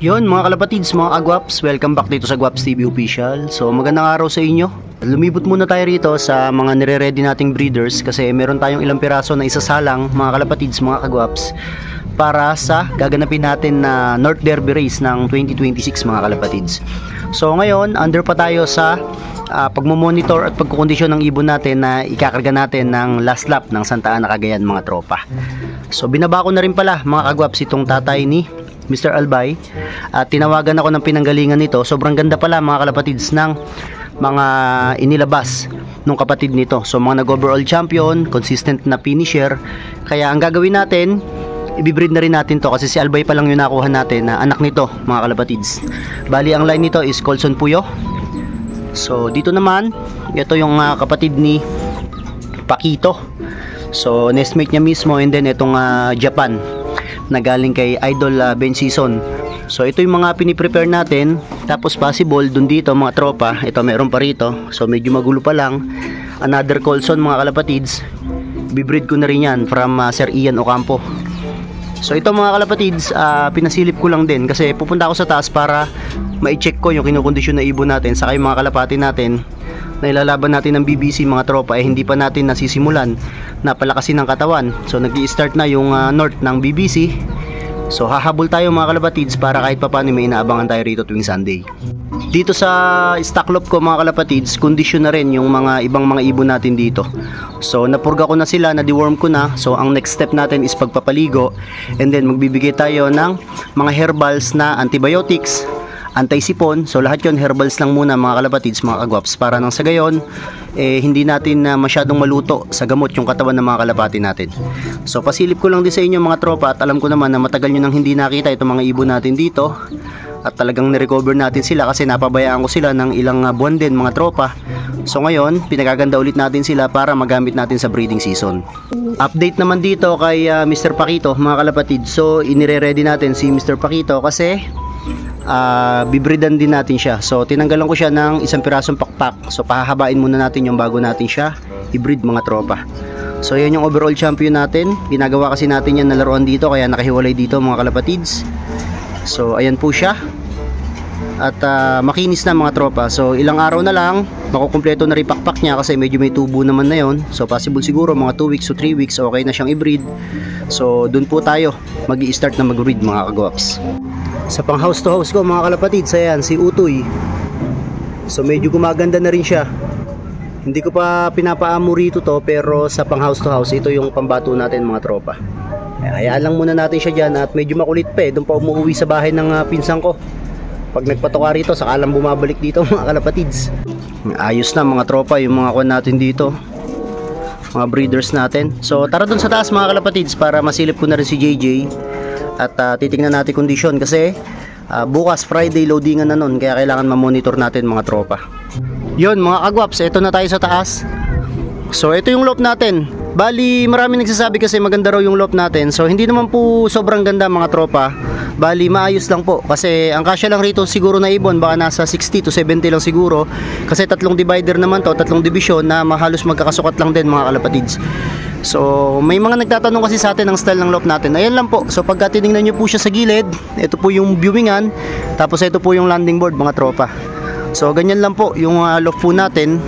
Yon mga kalapatids, mga agwaps, welcome back dito sa Gwaps TV Official. So magandang araw sa inyo. Lumibot muna tayo rito sa mga nire-ready nating breeders kasi meron tayong ilang piraso na isasalang mga kalapatids, mga agwaps, para sa gaganapin natin na North Derby Race ng 2026 mga kalapatids. So ngayon, under pa tayo sa pagmomonitor at pagkukondisyon ng ibon natin na ikakarga natin ng last lap ng Santa Ana, Cagayan mga tropa. So binaba ko na rin pala mga agwaps itong tatay ni Mr. Albay at tinawagan ako ng pinanggalingan nito. Sobrang ganda pala mga kalapatids ng mga inilabas nung kapatid nito. So mga nag-overall champion, consistent na finisher. Kaya ang gagawin natin, ibibreed na rin natin to kasi si Albay pa lang yung nakuha natin na anak nito mga kalapatids. Bali ang line nito is Colson Puyo. So dito naman, ito yung kapatid ni Pakito. So nestmate niya mismo, and then itong Japan na galing kay Idol Ben Season. So ito yung mga piniprepare natin. Tapos possible dun dito mga tropa, ito meron pa rito. So medyo magulo pa lang. Another Colson mga kalapatids. Bibreed ko na rin yan from Sir Ian Ocampo. So ito mga kalapatids, pinasilip ko lang din kasi pupunta ako sa taas para ma-check ko yung kinukondisyon na ibon natin saka yung mga kalapati natin na ilalaban natin ng BBC mga tropa, hindi pa natin nasisimulan na palakasin ng katawan. So nag-i-start na yung North ng BBC. So hahabol tayo mga kalapatids para kahit pa paano may inaabangan tayo rito tuwing Sunday. Dito sa stock lot ko mga kalapatids, kondisyon na rin yung mga ibang mga ibon natin dito. So napurga ko na sila, na-deworm ko na. So ang next step natin is pagpapaligo, and then magbibigay tayo ng mga herbals na antibiotics, anti-sipon. So lahat yon herbals lang muna mga kalapatids, mga kagwaps, para nang sa gayon hindi natin masyadong maluto sa gamot yung katawan ng mga kalapati natin. So pasilip ko lang din sa inyo mga tropa, at alam ko naman na matagal nyo nang hindi nakita itong mga ibon natin dito at talagang nirecover natin sila kasi napabayaan ko sila ng ilang buwan din mga tropa. So ngayon pinagaganda ulit natin sila para magamit natin sa breeding season. Update naman dito kay Mr. Pakito mga kalapatid. So inire-ready natin si Mr. Pakito kasi bibreedan din natin siya. So tinanggalan ko siya ng isang pirasong pakpak. So pahahabain muna natin yung bago natin siya i-breed mga tropa. So yan yung overall champion natin. Ginagawa kasi natin yan na laruan dito kaya nakahiwalay dito mga kalapatids. So ayan po siya. At makinis na mga tropa. So ilang araw na lang makukumpleto na rin pakpak niya kasi medyo may tubo naman na yon. So possible siguro mga 2 weeks to 3 weeks okay na siyang i-breed. So dun po tayo mag-i-start na mag-breed mga kagwaps. Sa pang house to house ko mga kalapatids, ayan si Utoy. So medyo gumaganda na rin siya. Hindi ko pa pinapaamo rito to, pero sa pang house to house ito yung pambato natin mga tropa. Hayaan lang muna natin siya dyan at medyo makulit pa doon pa umuwi sa bahay ng pinsan ko. Pag nagpatoka rito saka lang bumabalik dito mga kalapatids. Ayos na mga tropa yung mga kuwan natin dito, mga breeders natin. So tara dun sa taas mga kalapatids para masilip ko na rin si JJ at titingnan natin kondisyon kasi bukas Friday loadingan na nun, kaya kailangan ma-monitor natin mga tropa. Yun mga kagwaps, ito na tayo sa taas. So ito yung loop natin. Bali marami nagsasabi kasi maganda raw yung loop natin. So hindi naman po sobrang ganda mga tropa. Bali maayos lang po kasi ang kasya lang rito siguro na ibon baka nasa 60 to 70 lang siguro kasi tatlong divider naman to, tatlong division na halos magkakasukat lang din mga kalapatids. So may mga nagtatanong kasi sa atin ng style ng loop natin. Ayan lang po. So pagka tinignan nyo po siya sa gilid, ito po yung viewingan, tapos ito po yung landing board mga tropa. So ganyan lang po yung loop po natin.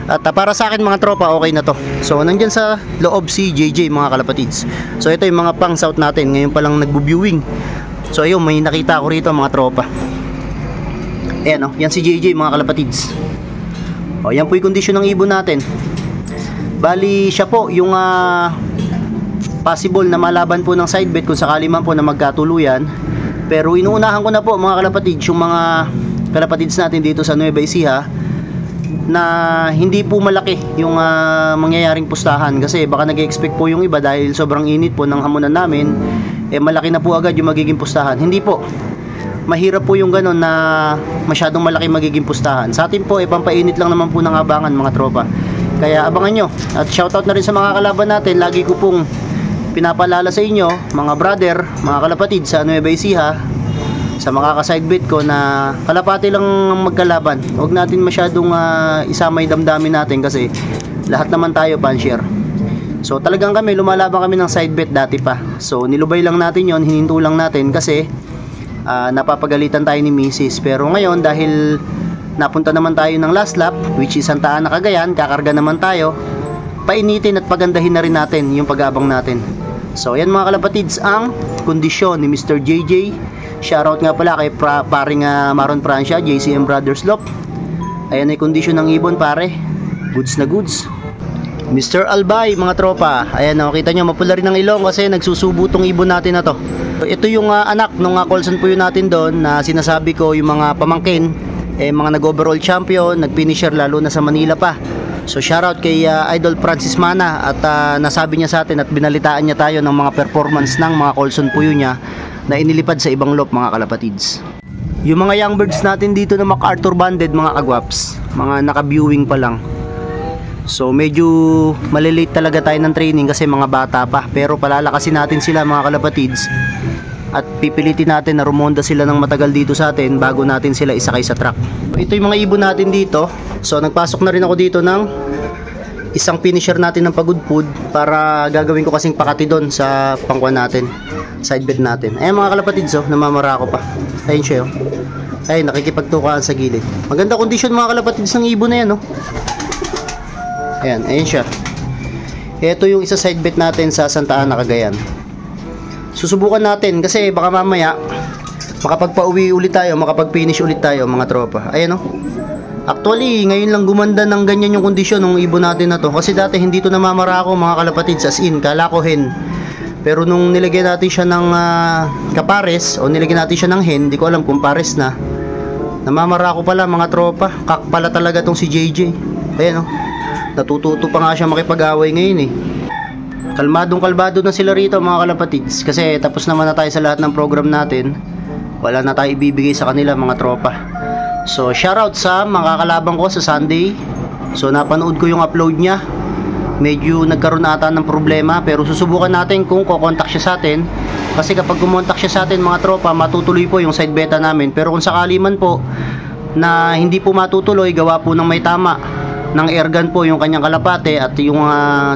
At para sa akin mga tropa okay na to. So nandyan sa loob si JJ mga kalapatids. So ito yung mga pang south natin, ngayon pa lang nagbo-viewing. So ayun, may nakita ko rito mga tropa. Ayan yan si JJ mga kalapatids. O yan po yung kondisyon ng ibon natin. Bali siya po yung possible na malaban po ng side bet kung sakali man po na magkatuluyan. Pero inuunahan ko na po mga kalapatids yung mga kalapatids natin dito sa Nueva Ecija na hindi po malaki yung mangyayaring pustahan kasi baka nag-expect po yung iba dahil sobrang init po ng hamunan namin malaki na po agad yung magiging pustahan. Hindi po, mahirap po yung ganon na masyadong malaki magiging pustahan. Sa atin po pampainit lang naman po ng abangan mga tropa, kaya abangan nyo. At shoutout na rin sa mga kalaban natin. Lagi ko pong pinapaalala sa inyo mga brother, mga kalapatid sa Nueva Ecija, sa makaka-sidebit ko na kalapati lang magkalaban. Huwag natin masyadong isama yung damdamin natin kasi lahat naman tayo pan-share. So talagang kami lumalaban kami ng sidebet dati pa. So nilubay lang natin yon, hininto lang natin kasi napapagalitan tayo ni Mrs. Pero ngayon dahil napunta naman tayo ng last lap, which is Santa Ana, Cagayan, kakarga naman tayo, painitin at pagandahin na rin natin yung pag-aabang natin. So ayan mga kalapatids, ang kondisyon ni Mr. JJ. Shoutout nga pala kay paring Maron Francia, JCM Brothers Lop. Ayan ay kondisyon ng ibon pare, goods na goods. Mr. Albay mga tropa, ayan kita nyo mapula rin ang ilong kasi nagsusubo tong ibon natin na to. Ito yung anak nung Colson Puyo natin doon na sinasabi ko, yung mga pamangkin mga nag-overall champion, nag-finisher lalo na sa Manila pa. So shoutout kay Idol Francis Mana at nasabi niya sa atin at binalitaan niya tayo ng mga performance ng mga Colson Puyo niya na inilipad sa ibang lop mga kalapatids. Yung mga young birds natin dito na MacArthur banded mga kagwaps, mga naka-viewing pa lang. So medyo malilate talaga tayo ng training kasi mga bata pa, pero palalakasin natin sila mga kalapatids at pipilitin natin na rumonda sila ng matagal dito sa atin bago natin sila isakay sa truck. Ito yung mga ibon natin dito. So nagpasok na rin ako dito ng isang finisher natin ng pagudpud para gagawin ko kasing pakati doon sa pangkuan natin, side bed natin. Ayan mga kalapatids, namamara ako pa. Ayun siya, ay nakikipagtukaan sa gilid. Maganda kondisyon mga kalapatids ng ibon na yan, Ayan, ayun siya. Ito yung isa side bet natin sa Santa Ana, Cagayan. Susubukan natin kasi baka mamaya makapagpa-uwi ulit tayo, makapag-finish ulit tayo mga tropa. Ayan Actually, ngayon lang gumanda ng ganyan yung kondisyon ng ibon natin na to. Kasi dati hindi to namamara ako mga kalapatids, as in, kala ko hen. Pero nung nilagyan natin siya ng kapares o nilagyan natin siya ng hen, hindi ko alam kung pares na. Namamara ako pala mga tropa. Kak pala talaga tong si JJ. Ayan natututo pa nga siya makipag-away ngayon kalbado na sila rito mga kalapatids kasi tapos naman na tayo sa lahat ng program natin, wala na tayo ibibigay sa kanila mga tropa. So shoutout sa mga kalabang ko sa Sunday. So napanood ko yung upload niya, medyo nagkaroon ata ng problema pero susubukan natin kung kukontak siya sa atin kasi kapag kumontak siya sa atin mga tropa, matutuloy po yung side beta namin. Pero kung sakali man po na hindi po matutuloy, gawa po ng may tama ng airgun po yung kanyang kalapate at yung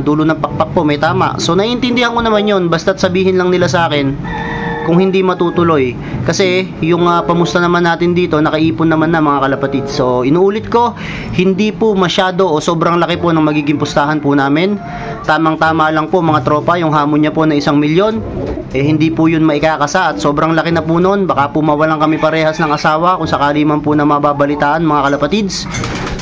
dulo ng pakpak po may tama. So naiintindihan ko naman yun, basta't sabihin lang nila sa akin kung hindi matutuloy. Kasi yung pamusta naman natin dito, nakaipon naman na mga kalapatid. So inuulit ko, hindi po masyado o sobrang laki po ng magiging pustahan po namin. Tamang tama lang po mga tropa, yung hamon niya po na 1 milyon. Hindi po yun maikakasa at sobrang laki na po nun. Baka po mawalan kami parehas ng asawa kung sakali man po na mababalitaan mga kalapatids.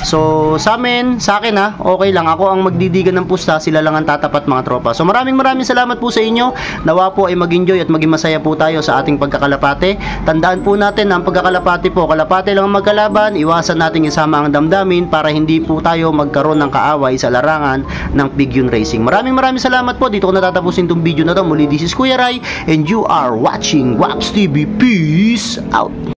So sa akin okay lang, ako ang magdidigan ng pusta, sila lang ang tatapat mga tropa. So maraming salamat po sa inyo. Nawa po ay mag-enjoy at maging masaya po tayo sa ating pagkakalapate. Tandaan po natin na ang pagkakalapate po, kalapate lang ang magkalaban. Iwasan natin isama ang damdamin para hindi po tayo magkaroon ng kaaway sa larangan ng Pigeon Racing. Maraming salamat po. Dito ko natatapusin itong video na to. Muli, this is Kuya Ray and you are watching Guaps TV. Peace out.